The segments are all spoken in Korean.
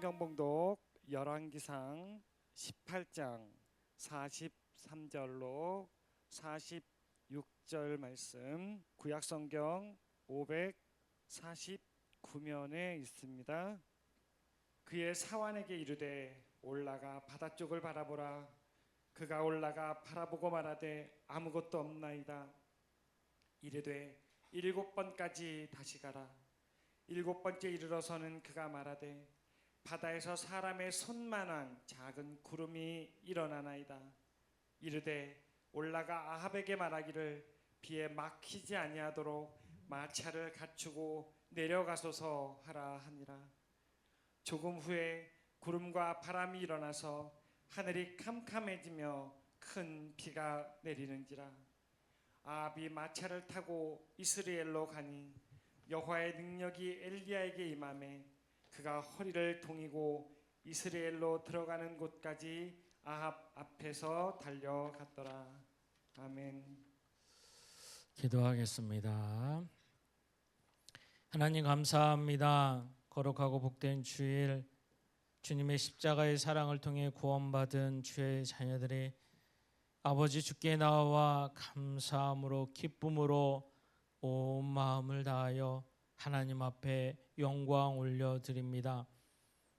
성경 봉독 열왕기상 18장 43절로 46절 말씀, 구약 성경 549면에 있습니다. 그의 사환에게 이르되 올라가 바다 쪽을 바라보라. 그가 올라가 바라보고 말하되 아무것도 없나이다. 이르되 7번까지 다시 가라. 7번째 이르러서는 그가 말하되 바다에서 사람의 손만한 작은 구름이 일어나나이다. 이르되 올라가 아합에게 말하기를 비에 막히지 아니하도록 마차를 갖추고 내려가소서 하라 하니라. 조금 후에 구름과 바람이 일어나서 하늘이 캄캄해지며 큰 비가 내리는지라. 아합이 마차를 타고 이스라엘로 가니 여호와의 능력이 엘리야에게 임하매 그가 허리를 동이고 이스라엘로 들어가는 곳까지 아합 앞에서 달려갔더라. 아멘. 기도하겠습니다. 하나님 감사합니다. 거룩하고 복된 주일, 주님의 십자가의 사랑을 통해 구원받은 주의 자녀들이 아버지 주께 나와 감사함으로 기쁨으로 온 마음을 다하여 하나님 앞에 영광 올려드립니다.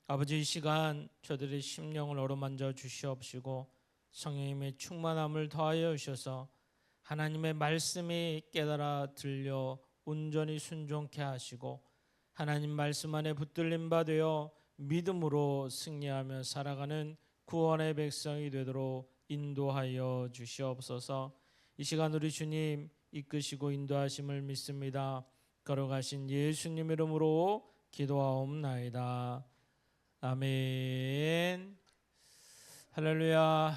아버지, 이 시간 저들의 심령을 어루만져 주시옵시고 성령님의 충만함을 더하여 주셔서 하나님의 말씀이 깨달아 들려 온전히 순종케 하시고 하나님 말씀 안에 붙들림 바 되어 믿음으로 승리하며 살아가는 구원의 백성이 되도록 인도하여 주시옵소서. 이 시간 우리 주님 이끄시고 인도하심을 믿습니다. 걸어가신 예수님 이름으로 기도하옵나이다. 아멘. 할렐루야.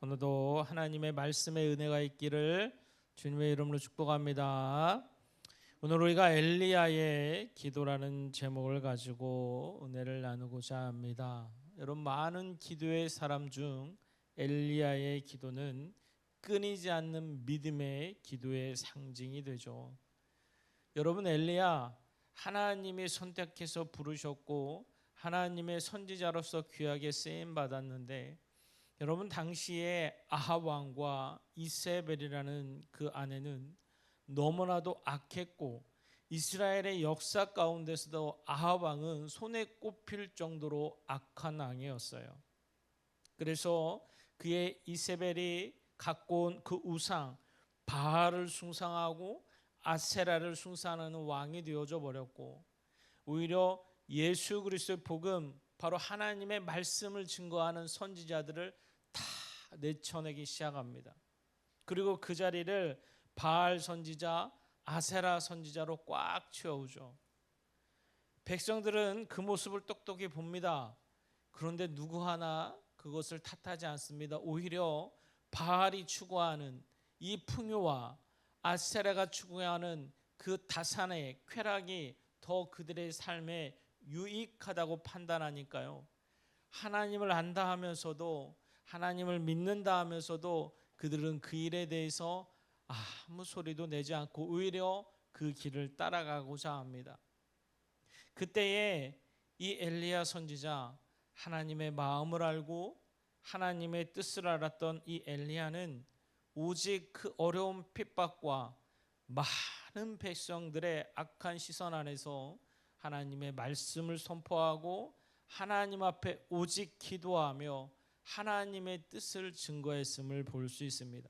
오늘도 하나님의 말씀의 은혜가 있기를 주님의 이름으로 축복합니다. 오늘 우리가 엘리야의 기도라는 제목을 가지고 은혜를 나누고자 합니다. 여러분, 많은 기도의 사람 중 엘리야의 기도는 끊이지 않는 믿음의 기도의 상징이 되죠. 여러분, 엘리야 하나님이 선택해서 부르셨고 하나님의 선지자로서 귀하게 쓰임 받았는데, 여러분 당시에 아합 왕과 이세벨이라는 그 아내는 너무나도 악했고 이스라엘의 역사 가운데서도 아합 왕은 손에 꼽힐 정도로 악한 왕이었어요. 그래서 그의 이세벨이 갖고 온 그 우상 바알을 숭상하고 아세라를 숭상하는 왕이 되어져 버렸고, 오히려 예수 그리스도의 복음, 바로 하나님의 말씀을 증거하는 선지자들을 다 내쳐내기 시작합니다. 그리고 그 자리를 바알 선지자, 아세라 선지자로 꽉 채우죠. 백성들은 그 모습을 똑똑히 봅니다. 그런데 누구 하나 그것을 탓하지 않습니다. 오히려 바알이 추구하는 이 풍요와 아세라가 추구하는 그 다산의 쾌락이 더 그들의 삶에 유익하다고 판단하니까요, 하나님을 안다 하면서도, 하나님을 믿는다 하면서도 그들은 그 일에 대해서 아무 소리도 내지 않고 오히려 그 길을 따라가고자 합니다. 그때에 이 엘리야 선지자, 하나님의 마음을 알고 하나님의 뜻을 알았던 이 엘리야는 오직 그 어려운 핍박과 많은 백성들의 악한 시선 안에서 하나님의 말씀을 선포하고 하나님 앞에 오직 기도하며 하나님의 뜻을 증거했음을 볼 수 있습니다.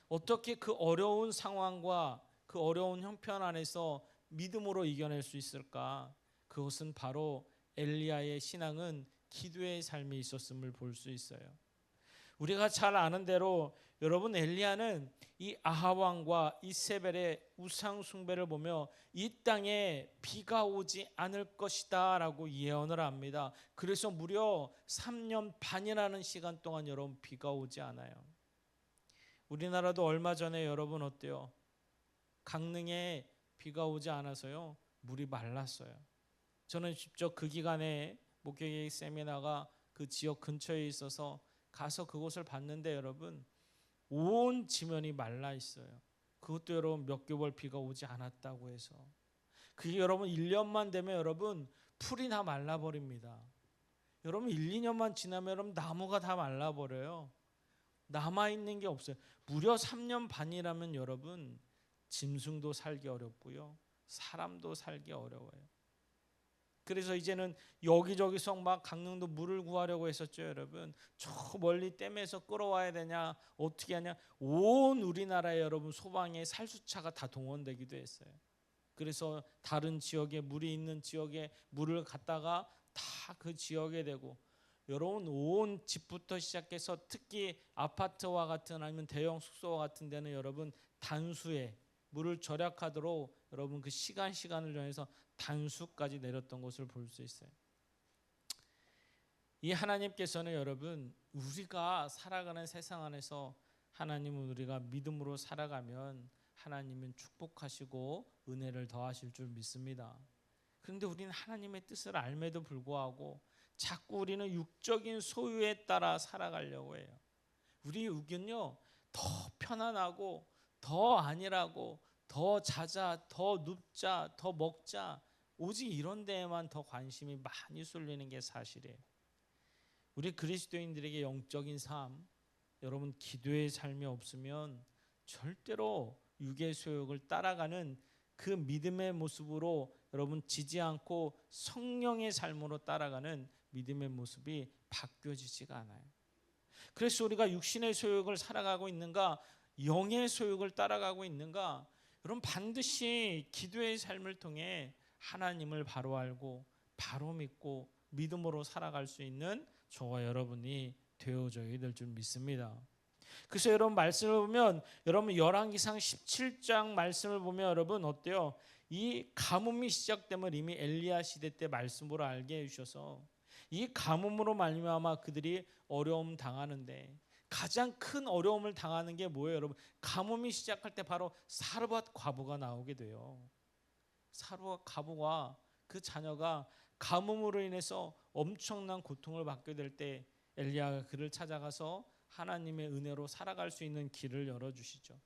어떻게 그 어려운 상황과 그 어려운 형편 안에서 믿음으로 이겨낼 수 있을까? 그것은 바로 엘리야의 신앙은 기도의 삶이 있었음을 볼 수 있어요. 우리가 잘 아는 대로 여러분, 엘리야는 이 아합 왕과 이세벨의 우상 숭배를 보며 이 땅에 비가 오지 않을 것이다 라고 예언을 합니다. 그래서 무려 3년 반이라는 시간 동안 여러분 비가 오지 않아요. 우리나라도 얼마 전에 여러분 어때요? 강릉에 비가 오지 않아서요, 물이 말랐어요. 저는 직접 그 기간에 목회계 세미나가 그 지역 근처에 있어서 가서 그곳을 봤는데 여러분, 온 지면이 말라 있어요. 그것도 여러분 몇 개월 비가 오지 않았다고 해서. 그게 여러분 1년만 되면 여러분 풀이 다 말라버립니다. 여러분 1, 2년만 지나면 여러분 나무가 다 말라버려요. 남아있는 게 없어요. 무려 3년 반이라면 여러분 짐승도 살기 어렵고요. 사람도 살기 어려워요. 그래서 이제는 여기저기서 막 강릉도 물을 구하려고 했었죠, 여러분. 저 멀리 댐에서 끌어와야 되냐, 어떻게 하냐. 온 우리나라에 여러분 소방의 살수차가 다 동원되기도 했어요. 그래서 다른 지역에 물이 있는 지역에 물을 갖다가 다 그 지역에 대고, 여러분 온 집부터 시작해서 특히 아파트와 같은 아니면 대형 숙소와 같은 데는 여러분 단수에 물을 절약하도록 여러분 그 시간을 정해서 단수까지 내렸던 것을 볼 수 있어요. 이 하나님께서는 여러분 우리가 살아가는 세상 안에서 하나님은 우리가 믿음으로 살아가면 하나님은 축복하시고 은혜를 더하실 줄 믿습니다. 그런데 우리는 하나님의 뜻을 알매도 불구하고 자꾸 우리는 육적인 소유에 따라 살아가려고 해요. 우리 육은요 더 편안하고 더 안일하고 더 자자, 더 눕자, 더 먹자, 오직 이런 데에만 더 관심이 많이 쏠리는 게 사실이에요. 우리 그리스도인들에게 영적인 삶, 여러분 기도의 삶이 없으면 절대로 육의 소욕을 따라가는 그 믿음의 모습으로 여러분 지지 않고 성령의 삶으로 따라가는 믿음의 모습이 바뀌어지지가 않아요. 그래서 우리가 육신의 소욕을 살아가고 있는가, 영의 소욕을 따라가고 있는가, 여러분 반드시 기도의 삶을 통해 하나님을 바로 알고 바로 믿고 믿음으로 살아갈 수 있는 저와 여러분이 되어져야 될 줄 믿습니다. 그래서 여러분 말씀을 보면 여러분 열왕기상 17장 말씀을 보면 여러분 어때요? 이 가뭄이 시작됨을 이미 엘리야 시대 때 말씀으로 알게 해주셔서 이 가뭄으로 말미암아 그들이 어려움 당하는데 가장 큰 어려움을 당하는 게 뭐예요, 여러분? 가뭄이 시작할 때 바로 사르밧 과부가 나오게 돼요. 사르밧 과부와 그 자녀가 가뭄으로 인해서 엄청난 고통을 받게 될 때 엘리야가 그를 찾아가서 하나님의 은혜로 살아갈 수 있는 길을 열어주시죠.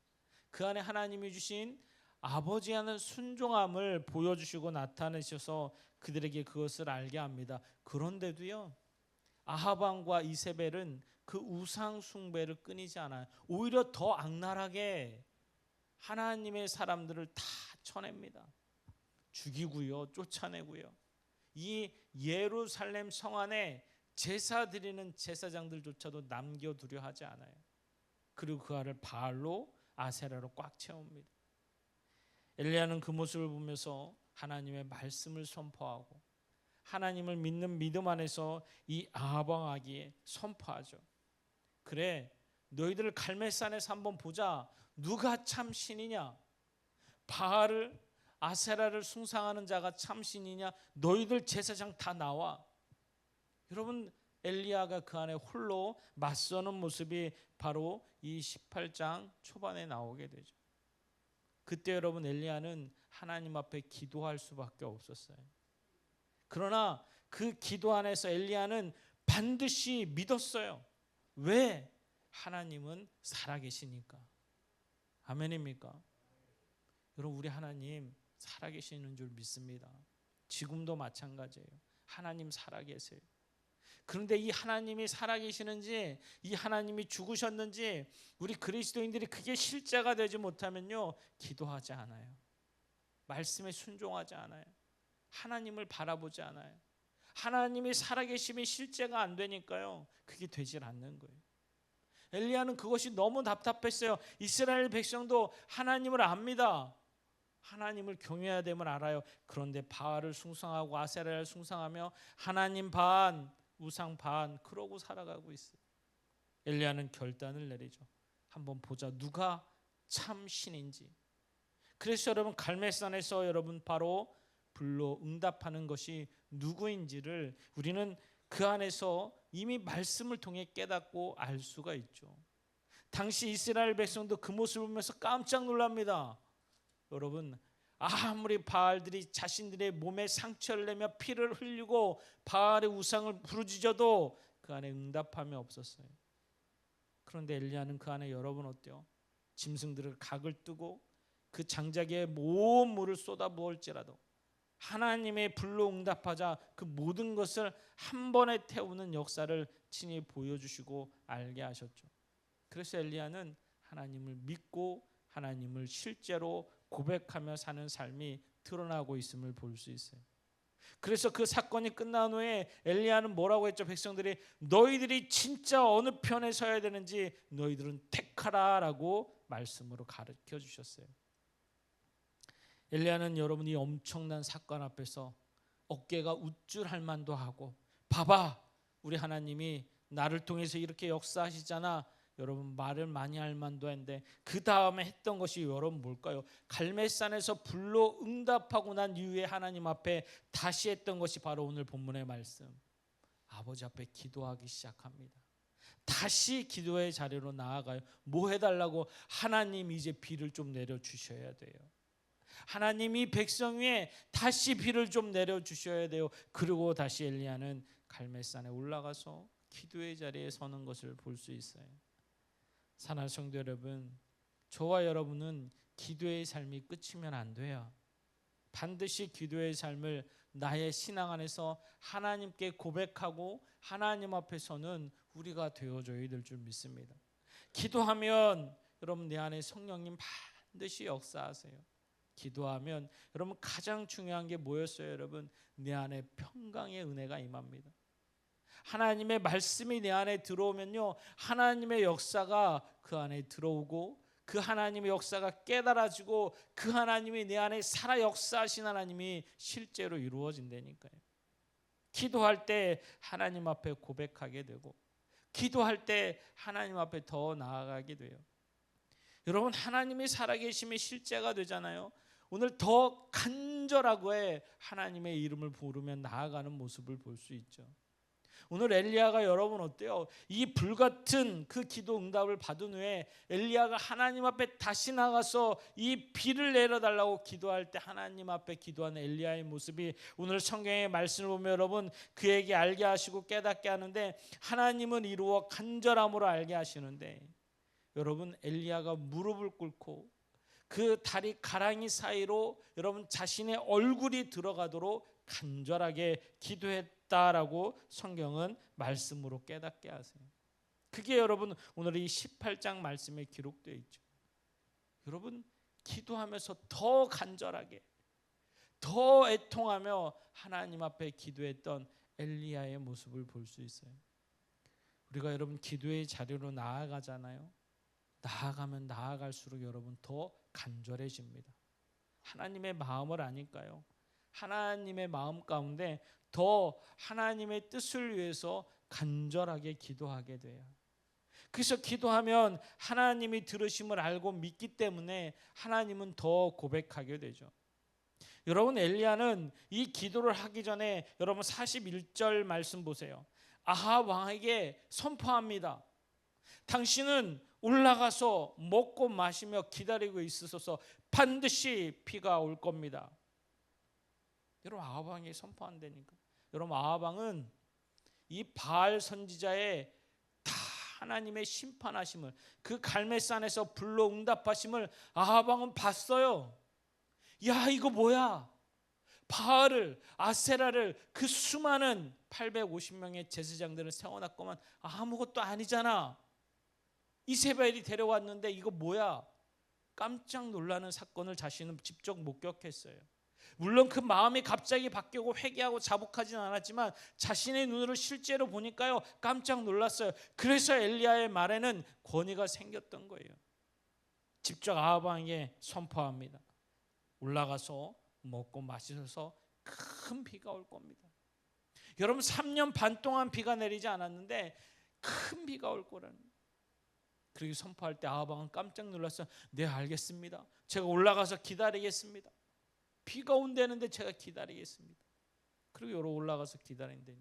그 안에 하나님이 주신 아버지 하는 순종함을 보여주시고 나타내셔서 그들에게 그것을 알게 합니다. 그런데도요 아합 왕과 이세벨은 그 우상 숭배를 끊이지 않아요. 오히려 더 악랄하게 하나님의 사람들을 다 쳐냅니다. 죽이고요, 쫓아내고요. 이 예루살렘 성 안에 제사 드리는 제사장들조차도 남겨두려 하지 않아요. 그리고 그 알을 바알로 아세라로 꽉 채웁니다. 엘리야는 그 모습을 보면서 하나님의 말씀을 선포하고 하나님을 믿는 믿음 안에서 이 아합 왕에게 선포하죠. 그래, 너희들 갈멜산에서 한번 보자. 누가 참 신이냐? 바알을 아세라를 숭상하는 자가 참 신이냐? 너희들 제사장 다 나와. 여러분 엘리야가 그 안에 홀로 맞서는 모습이 바로 이 18장 초반에 나오게 되죠. 그때 여러분 엘리야는 하나님 앞에 기도할 수밖에 없었어요. 그러나 그 기도 안에서 엘리야는 반드시 믿었어요. 왜? 하나님은 살아계시니까. 아멘입니까? 여러분 우리 하나님 살아계시는 줄 믿습니다. 지금도 마찬가지예요. 하나님 살아계세요. 그런데 이 하나님이 살아계시는지 이 하나님이 죽으셨는지 우리 그리스도인들이 그게 실제가 되지 못하면요 기도하지 않아요. 말씀에 순종하지 않아요. 하나님을 바라보지 않아요. 하나님이 살아계심이 실제가 안 되니까요 그게 되질 않는 거예요. 엘리야는 그것이 너무 답답했어요. 이스라엘 백성도 하나님을 압니다. 하나님을 경외해야 됨을 알아요. 그런데 바알을 숭상하고 아세라를 숭상하며 하나님 반 우상 반 그러고 살아가고 있어요. 엘리야는 결단을 내리죠. 한번 보자 누가 참 신인지. 그래서 여러분 갈멜산에서 여러분 바로 불로 응답하는 것이 누구인지를 우리는 그 안에서 이미 말씀을 통해 깨닫고 알 수가 있죠. 당시 이스라엘 백성도 그 모습을 보면서 깜짝 놀랍니다. 여러분 아무리 바알들이 자신들의 몸에 상처를 내며 피를 흘리고 바알의 우상을 부르짖어도 그 안에 응답함이 없었어요. 그런데 엘리야는 그 안에 여러분 어때요? 짐승들을 각을 뜨고 그 장자기에 모든 물을 쏟아부을지라도 하나님의 불로 응답하자 그 모든 것을 한 번에 태우는 역사를 친히 보여주시고 알게 하셨죠. 그래서 엘리야는 하나님을 믿고 하나님을 실제로 고백하며 사는 삶이 드러나고 있음을 볼 수 있어요. 그래서 그 사건이 끝난 후에 엘리야는 뭐라고 했죠? 백성들이 너희들이 진짜 어느 편에 서야 되는지 너희들은 택하라라고 말씀으로 가르쳐 주셨어요. 엘리야는 여러분이 엄청난 사건 앞에서 어깨가 우쭐할 만도 하고, 봐봐 우리 하나님이 나를 통해서 이렇게 역사하시잖아, 여러분 말을 많이 할 만도 한데 그 다음에 했던 것이 여러분 뭘까요? 갈멜산에서 불로 응답하고 난 이후에 하나님 앞에 다시 했던 것이 바로 오늘 본문의 말씀, 아버지 앞에 기도하기 시작합니다. 다시 기도의 자리로 나아가요. 뭐 해달라고? 하나님 이제 비를 좀 내려주셔야 돼요. 하나님이 백성 위에 다시 비를 좀 내려주셔야 돼요. 그리고 다시 엘리야는 갈멜산에 올라가서 기도의 자리에 서는 것을 볼 수 있어요. 사랑하는 성도 여러분, 저와 여러분은 기도의 삶이 끝이면 안 돼요. 반드시 기도의 삶을 나의 신앙 안에서 하나님께 고백하고 하나님 앞에 서는 우리가 되어줘야 될 줄 믿습니다. 기도하면 여러분 내 안에 성령님 반드시 역사하세요. 기도하면 여러분 가장 중요한 게 뭐였어요? 여러분 내 안에 평강의 은혜가 임합니다. 하나님의 말씀이 내 안에 들어오면요, 하나님의 역사가 그 안에 들어오고 그 하나님의 역사가 깨달아지고 그 하나님이 내 안에 살아 역사하신 하나님이 실제로 이루어진다니까요. 기도할 때 하나님 앞에 고백하게 되고 기도할 때 하나님 앞에 더 나아가게 돼요. 여러분 하나님이 살아계심의 실제가 되잖아요. 오늘 더 간절하고 하나님의 이름을 부르며 나아가는 모습을 볼 수 있죠. 오늘 엘리야가 여러분 어때요? 이 불같은 그 기도 응답을 받은 후에 엘리야가 하나님 앞에 다시 나가서 이 비를 내려달라고 기도할 때 하나님 앞에 기도하는 엘리야의 모습이 오늘 성경의 말씀을 보면 여러분 그에게 알게 하시고 깨닫게 하는데, 하나님은 이루어 간절함으로 알게 하시는데, 여러분 엘리야가 무릎을 꿇고 그 다리 가랑이 사이로 여러분 자신의 얼굴이 들어가도록 간절하게 기도했다라고 성경은 말씀으로 깨닫게 하세요. 그게 여러분 오늘 이 18장 말씀에 기록되어 있죠. 여러분 기도하면서 더 간절하게 더 애통하며 하나님 앞에 기도했던 엘리야의 모습을 볼 수 있어요. 우리가 여러분 기도의 자리로 나아가잖아요. 나아가면 나아갈수록 여러분 더 간절해집니다. 하나님의 마음을 아니까요. 하나님의 마음 가운데 더 하나님의 뜻을 위해서 간절하게 기도하게 돼요. 그래서 기도하면 하나님이 들으심을 알고 믿기 때문에 하나님은 더 고백하게 되죠. 여러분 엘리야는 이 기도를 하기 전에 여러분 41절 말씀 보세요. 아합 왕에게 선포합니다. 당신은 올라가서 먹고 마시며 기다리고 있으소서, 반드시 비가 올 겁니다. 여러분 아합 왕이 선포한다니까. 여러분 아합 왕은 이 바알 선지자의 다 하나님의 심판하심을, 그 갈멜산에서 불로 응답하심을 아합 왕은 봤어요. 야 이거 뭐야, 바알을 아세라를 그 수많은 850명의 제사장들을 세워놨구만, 아무것도 아니잖아. 이세벨이 데려왔는데 이거 뭐야, 깜짝 놀라는 사건을 자신은 직접 목격했어요. 물론 그 마음이 갑자기 바뀌고 회개하고 자복하진 않았지만 자신의 눈으로 실제로 보니까요 깜짝 놀랐어요. 그래서 엘리야의 말에는 권위가 생겼던 거예요. 직접 아합 왕에게 선포합니다. 올라가서 먹고 마시셔서 큰 비가 올 겁니다. 여러분 3년 반 동안 비가 내리지 않았는데 큰 비가 올 거라는 거예요. 그렇게 선포할 때 아합 왕은 깜짝 놀랐어요. 네 알겠습니다. 제가 올라가서 기다리겠습니다. 비가 온다는데 제가 기다리겠습니다. 그리고 여러 올라가서 기다린다니.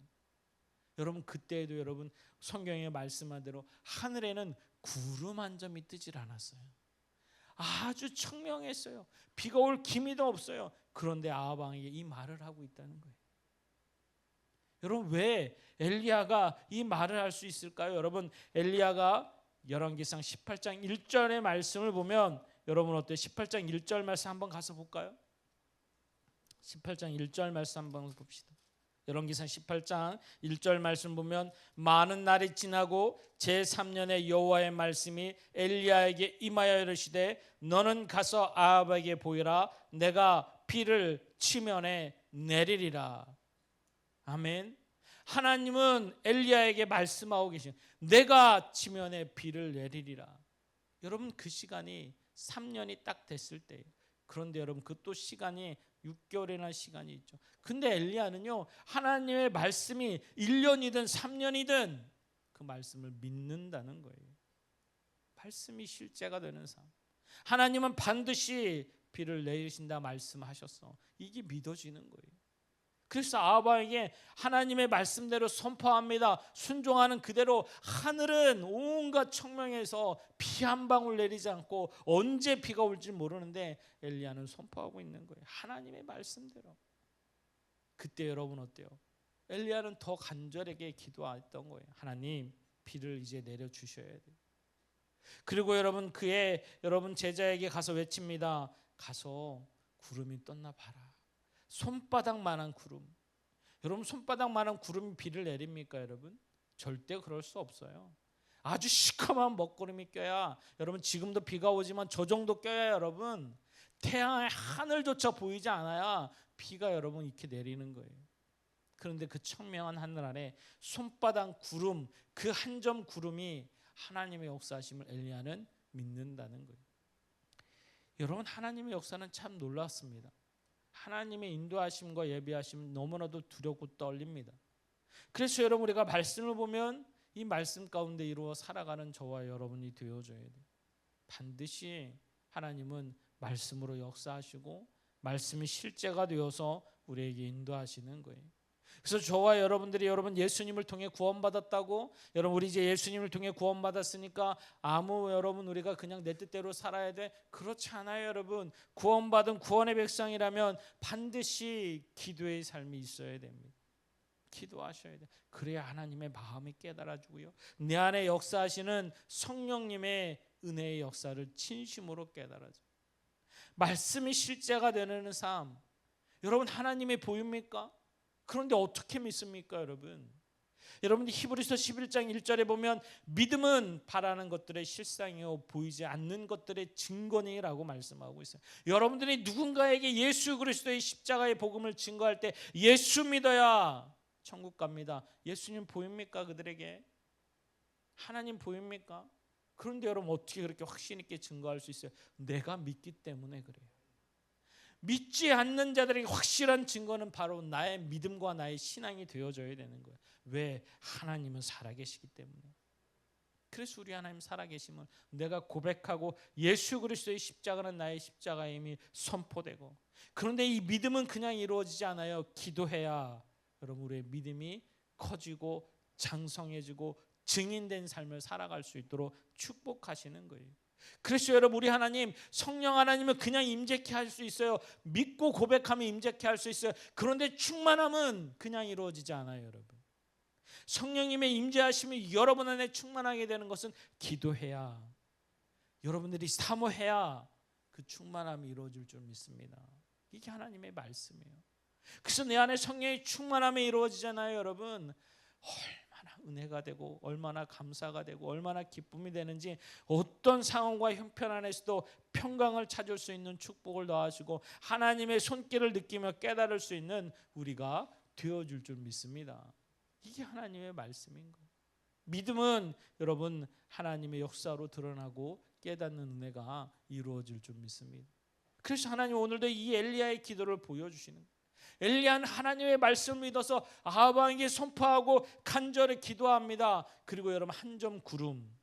여러분 그때에도 여러분 성경에 말씀한 대로 하늘에는 구름 한 점이 뜨질 않았어요. 아주 청명했어요. 비가 올 기미도 없어요. 그런데 아합 왕에게 이 말을 하고 있다는 거예요. 여러분 왜 엘리야가 이 말을 할 수 있을까요? 여러분 엘리야가 열왕기상 18장 1절의 말씀을 보면 여러분 어때요? 18장 1절 말씀 한번 가서 볼까요? 18장 1절 말씀 한번 봅시다. 열왕기상 18장 1절 말씀 보면 많은 날이 지나고 제3년에 여호와의 말씀이 엘리야에게 임하여 이르시되 너는 가서 아합에게 보이라 내가 비를 치면에 내리리라. 아멘. 하나님은 엘리야에게 말씀하고 계신 내가 지면에 비를 내리리라. 여러분 그 시간이 3년이 딱 됐을 때예요. 그런데 여러분 그 또 시간이 6개월이나 시간이 있죠. 근데 엘리야는요 하나님의 말씀이 1년이든 3년이든 그 말씀을 믿는다는 거예요. 말씀이 실제가 되는 삶. 하나님은 반드시 비를 내리신다 말씀하셨어. 이게 믿어지는 거예요. 그래서 아합에게 하나님의 말씀대로 선포합니다. 순종하는 그대로 하늘은 온갖 청명에서 비 한 방울 내리지 않고 언제 비가 올지 모르는데 엘리야는 선포하고 있는 거예요. 하나님의 말씀대로. 그때 여러분 어때요? 엘리야는 더 간절하게 기도했던 거예요. 하나님 비를 이제 내려주셔야 돼요. 그리고 여러분 여러분 제자에게 가서 외칩니다. 가서 구름이 떴나 봐라. 손바닥만한 구름. 여러분 손바닥만한 구름이 비를 내립니까 여러분? 절대 그럴 수 없어요. 아주 시커먼 먹구름이 껴야 여러분 지금도 비가 오지만 저 정도 껴야 여러분 태양의 하늘조차 보이지 않아야 비가 여러분 이렇게 내리는 거예요. 그런데 그 청명한 하늘 아래 손바닥 구름 그 한 점 구름이 하나님의 역사하심을 엘리야는 믿는다는 거예요. 여러분 하나님의 역사는 참 놀랍습니다. 하나님의 인도하심과 예비하심 너무나도 두렵고 떨립니다. 그래서 여러분 우리가 말씀을 보면 이 말씀 가운데 이루어 살아가는 저와 여러분이 되어줘야 돼요. 반드시 하나님은 말씀으로 역사하시고 말씀이 실제가 되어서 우리에게 인도하시는 거예요. 그래서 저와 여러분들이 여러분 예수님을 통해 구원받았다고 여러분 우리 이제 예수님을 통해 구원받았으니까 여러분 우리가 그냥 내 뜻대로 살아야 돼? 그렇지 않아요 여러분. 구원받은 구원의 백성이라면 반드시 기도의 삶이 있어야 됩니다. 기도하셔야 돼. 그래야 하나님의 마음이 깨달아지고요. 내 안에 역사하시는 성령님의 은혜의 역사를 진심으로 깨달아져요. 말씀이 실제가 되는 삶. 여러분 하나님이 보입니까? 그런데 어떻게 믿습니까 여러분? 여러분 히브리서 11장 1절에 보면 믿음은 바라는 것들의 실상이요 보이지 않는 것들의 증거니라고 말씀하고 있어요. 여러분들이 누군가에게 예수 그리스도의 십자가의 복음을 증거할 때 예수 믿어야 천국 갑니다. 예수님 보입니까 그들에게? 하나님 보입니까? 그런데 여러분 어떻게 그렇게 확신 있게 증거할 수 있어요? 내가 믿기 때문에 그래요. 믿지 않는 자들에게 확실한 증거는 바로 나의 믿음과 나의 신앙이 되어져야 되는 거예요. 왜? 하나님은 살아계시기 때문에. 그래서 우리 하나님 살아계심을 내가 고백하고 예수 그리스도의 십자가는 나의 십자가임이 선포되고, 그런데 이 믿음은 그냥 이루어지지 않아요. 기도해야 여러분 우리의 믿음이 커지고 장성해지고 증인된 삶을 살아갈 수 있도록 축복하시는 거예요. 그래서 여러분 우리 하나님 성령 하나님은 그냥 임재케 할 수 있어요. 믿고 고백하면 임재케 할 수 있어요. 그런데 충만함은 그냥 이루어지지 않아요 여러분. 성령님의 임재하심이 여러분 안에 충만하게 되는 것은 기도해야, 여러분들이 사모해야 그 충만함이 이루어질 줄 믿습니다. 이게 하나님의 말씀이에요. 그래서 내 안에 성령의 충만함이 이루어지잖아요 여러분. 얼마나 은혜가 되고 얼마나 감사가 되고 얼마나 기쁨이 되는지, 어떤 상황과 형편 안에서도 평강을 찾을 수 있는 축복을 더하시고 하나님의 손길을 느끼며 깨달을 수 있는 우리가 되어줄 줄 믿습니다. 이게 하나님의 말씀인 거예요. 믿음은 여러분 하나님의 역사로 드러나고 깨닫는 은혜가 이루어질 줄 믿습니다. 그래서 하나님 오늘도 이 엘리야의 기도를 보여주시는 거예요. 엘리야는 하나님의 말씀을 믿어서 아합에게 선포하고 간절히 기도합니다. 그리고 여러분 한 점 구름,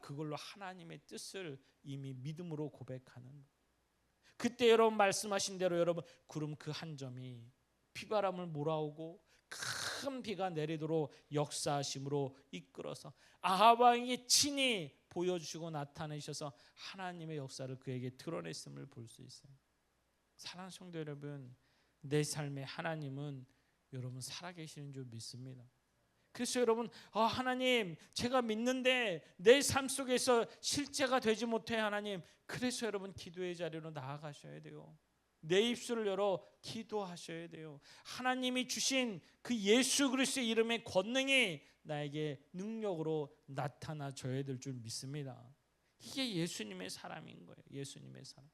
그걸로 하나님의 뜻을 이미 믿음으로 고백하는 거예요. 그때 여러분 말씀하신 대로 여러분 구름 그 한 점이 비바람을 몰아오고 큰 비가 내리도록 역사하심으로 이끌어서 아합에게 친히 보여주시고 나타내셔서 하나님의 역사를 그에게 드러냈음을 볼 수 있어요. 사랑하는 성도 여러분, 내 삶에 하나님은 여러분 살아계시는 줄 믿습니다. 그래서 여러분 하나님 제가 믿는데 내 삶 속에서 실제가 되지 못해 하나님. 그래서 여러분 기도의 자리로 나아가셔야 돼요. 내 입술을 열어 기도하셔야 돼요. 하나님이 주신 그 예수 그리스도의 이름의 권능이 나에게 능력으로 나타나줘야 될 줄 믿습니다. 이게 예수님의 사람인 거예요. 예수님의 사람.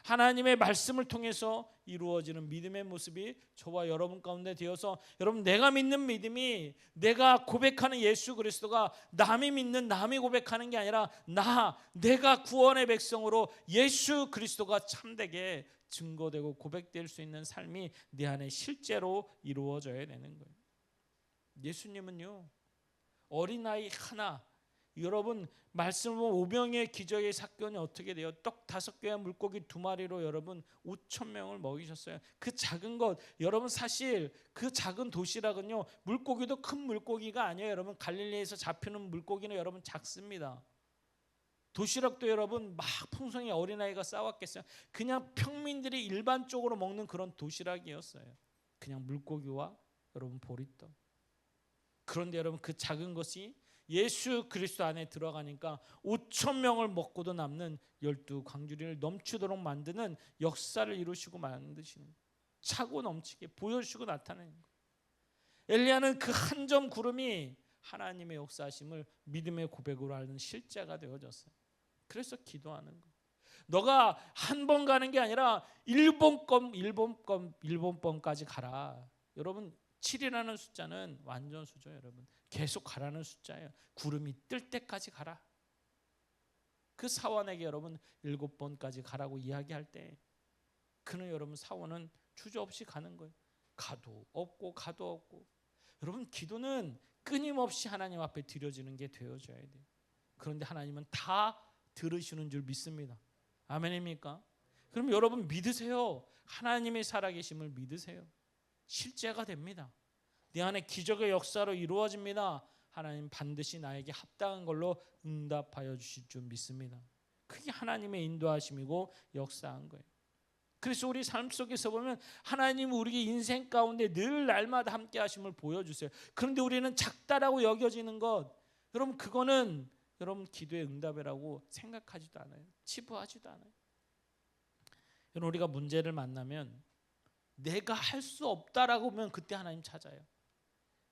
하나님의 말씀을 통해서 이루어지는 믿음의 모습이 저와 여러분 가운데 되어서 여러분 내가 믿는 믿음이 내가 고백하는 예수 그리스도가 남이 믿는 남이 고백하는 게 아니라 내가 구원의 백성으로 예수 그리스도가 참되게 증거되고 고백될 수 있는 삶이 내 안에 실제로 이루어져야 되는 거예요. 예수님은요 어린아이 하나 여러분 말씀을 보면 오병이의 기적의 사건이 어떻게 돼요? 떡 5개와 물고기 2마리로 여러분 5,000명을 먹이셨어요. 그 작은 것 여러분 사실 그 작은 도시락은요 물고기도 큰 물고기가 아니에요. 여러분 갈릴리에서 잡히는 물고기는 여러분 작습니다. 도시락도 여러분 막 풍성히 어린아이가 싸왔겠어요. 그냥 평민들이 일반적으로 먹는 그런 도시락이었어요. 그냥 물고기와 여러분 보리떡. 그런데 여러분 그 작은 것이 예수 그리스도 안에 들어가니까 5,000명을 먹고도 남는 12광주리를 넘치도록 만드는 역사를 이루시고 만드시는 차고 넘치게 보여주시고 나타내는 거예요. 엘리야는 그 한 점 구름이 하나님의 역사하심을 믿음의 고백으로 하는 실제가 되어졌어요. 그래서 기도하는 거예요. 너가 한 번 가는 게 아니라 일본번까지 가라. 여러분 7이라는 숫자는 완전수죠. 여러분 계속 가라는 숫자예요. 구름이 뜰 때까지 가라. 그 사원에게 여러분 7번까지 가라고 이야기할 때 그는 여러분 사원은 주저없이 가는 거예요. 가도 없고 여러분 기도는 끊임없이 하나님 앞에 드려지는 게 되어져야 돼요. 그런데 하나님은 다 들으시는 줄 믿습니다. 아멘입니까? 그럼 여러분 믿으세요. 하나님의 살아계심을 믿으세요. 실제가 됩니다. 내 안에 기적의 역사로 이루어집니다. 하나님 반드시 나에게 합당한 걸로 응답하여 주실 줄 믿습니다. 그게 하나님의 인도하심이고 역사한 거예요. 그래서 우리 삶 속에서 보면 하나님은 우리 인생 가운데 늘 날마다 함께 하심을 보여주세요. 그런데 우리는 작다라고 여겨지는 것 여러분 그거는 여러분 기도의 응답이라고 생각하지도 않아요. 치부하지도 않아요. 여러분 우리가 문제를 만나면 내가 할 수 없다라고 하면 그때 하나님 찾아요.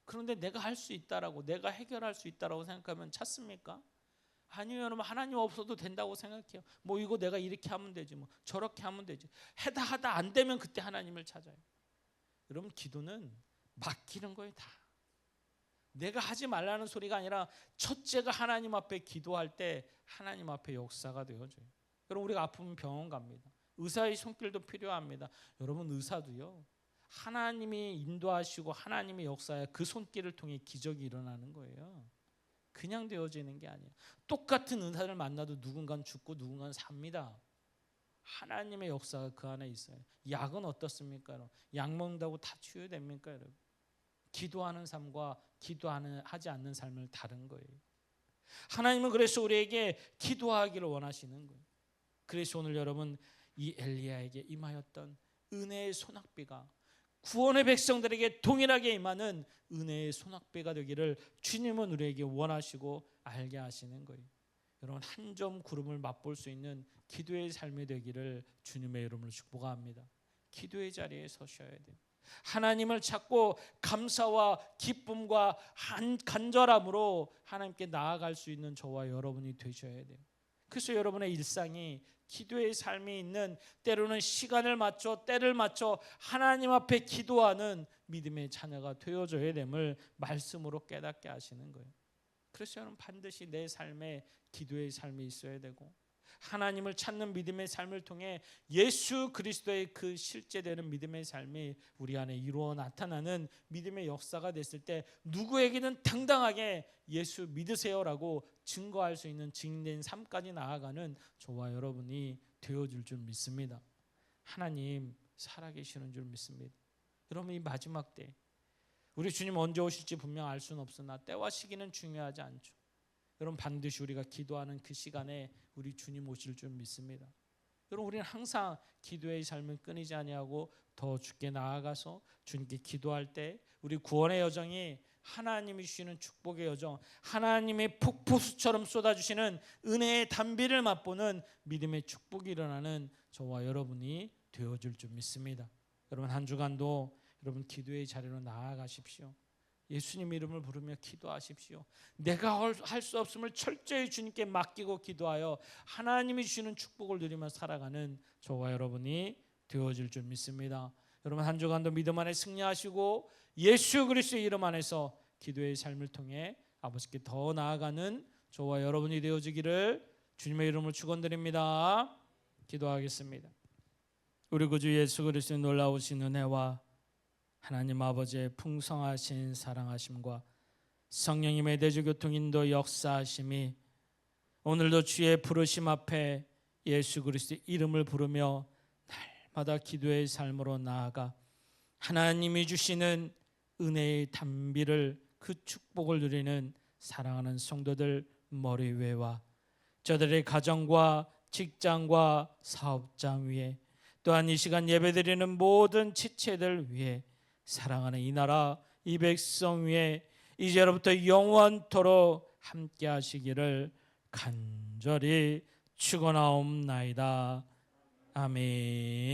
그런데 내가 할 수 있다라고 내가 해결할 수 있다라고 생각하면 찾습니까? 아니요 여러분 하나님 없어도 된다고 생각해요. 뭐 이거 내가 이렇게 하면 되지 뭐 저렇게 하면 되지. 하다 안 되면 그때 하나님을 찾아요. 여러분 기도는 맡기는 거예요 다. 내가 하지 말라는 소리가 아니라 첫째가 하나님 앞에 기도할 때 하나님 앞에 역사가 되어져요. 여러분 우리가 아프면 병원 갑니다. 의사의 손길도 필요합니다. 여러분 의사도요 하나님이 인도하시고 하나님의 역사에 그 손길을 통해 기적이 일어나는 거예요. 그냥 되어지는 게 아니에요. 똑같은 의사를 만나도 누군가는 죽고 누군가는 삽니다. 하나님의 역사가 그 안에 있어요. 약은 어떻습니까? 여러분? 약 먹는다고 다 치유됩니까? 여러분? 기도하는 삶과 하지 않는 삶을 다른 거예요. 하나님은 그래서 우리에게 기도하기를 원하시는 거예요. 그래서 오늘 여러분 이 엘리야에게 임하였던 은혜의 소낙비가 구원의 백성들에게 동일하게 임하는 은혜의 소낙비가 되기를 주님은 우리에게 원하시고 알게 하시는 거예요. 여러분 한 점 구름을 맛볼 수 있는 기도의 삶이 되기를 주님의 이름으로 축복합니다. 기도의 자리에 서셔야 돼요. 하나님을 찾고 감사와 기쁨과 간절함으로 하나님께 나아갈 수 있는 저와 여러분이 되셔야 돼요. 그래서 여러분의 일상이 기도의 삶이 있는 때로는 시간을 맞춰 때를 맞춰 하나님 앞에 기도하는 믿음의 자녀가 되어져야 됨을 말씀으로 깨닫게 하시는 거예요. 그래서 여러분 반드시 내 삶에 기도의 삶이 있어야 되고 하나님을 찾는 믿음의 삶을 통해 예수 그리스도의 그 실제되는 믿음의 삶이 우리 안에 이루어 나타나는 믿음의 역사가 됐을 때 누구에게는 당당하게 예수 믿으세요라고 증거할 수 있는 증인된 삶까지 나아가는 저와 여러분이 되어줄 줄 믿습니다. 하나님 살아계시는 줄 믿습니다. 여러분 이 마지막 때 우리 주님 언제 오실지 분명 알 수는 없으나 때와 시기는 중요하지 않죠. 여러분 반드시 우리가 기도하는 그 시간에 우리 주님 오실 줄 믿습니다. 여러분 우리는 항상 기도의 삶을 끊이지 아니하고 더 주께 나아가서 주님께 기도할 때 우리 구원의 여정이 하나님이 주시는 축복의 여정, 하나님의 폭포수처럼 쏟아주시는 은혜의 단비를 맛보는 믿음의 축복이 일어나는 저와 여러분이 되어줄 줄 믿습니다. 여러분 한 주간도 여러분 기도의 자리로 나아가십시오. 예수님 이름을 부르며 기도하십시오. 내가 할 수 없음을 철저히 주님께 맡기고 기도하여 하나님이 주시는 축복을 누리며 살아가는 저와 여러분이 되어질 줄 믿습니다. 여러분 한 주간도 믿음 안에 승리하시고 예수 그리스도의 이름 안에서 기도의 삶을 통해 아버지께 더 나아가는 저와 여러분이 되어지기를 주님의 이름으로 축원드립니다. 기도하겠습니다. 우리 구주 예수 그리스도의 놀라우신 은혜와 하나님 아버지의 풍성하신 사랑하심과 성령님의 대주교통 인도 역사하심이 오늘도 주의 부르심 앞에 예수 그리스도의 이름을 부르며 날마다 기도의 삶으로 나아가 하나님이 주시는 은혜의 단비를 그 축복을 누리는 사랑하는 성도들 머리 위에와 저들의 가정과 직장과 사업장 위에 또한 이 시간 예배드리는 모든 지체들 위에 사랑하는 이 나라 이 백성 위에 이제로부터 영원토록 함께 하시기를 간절히 축원하옵나이다. 아멘.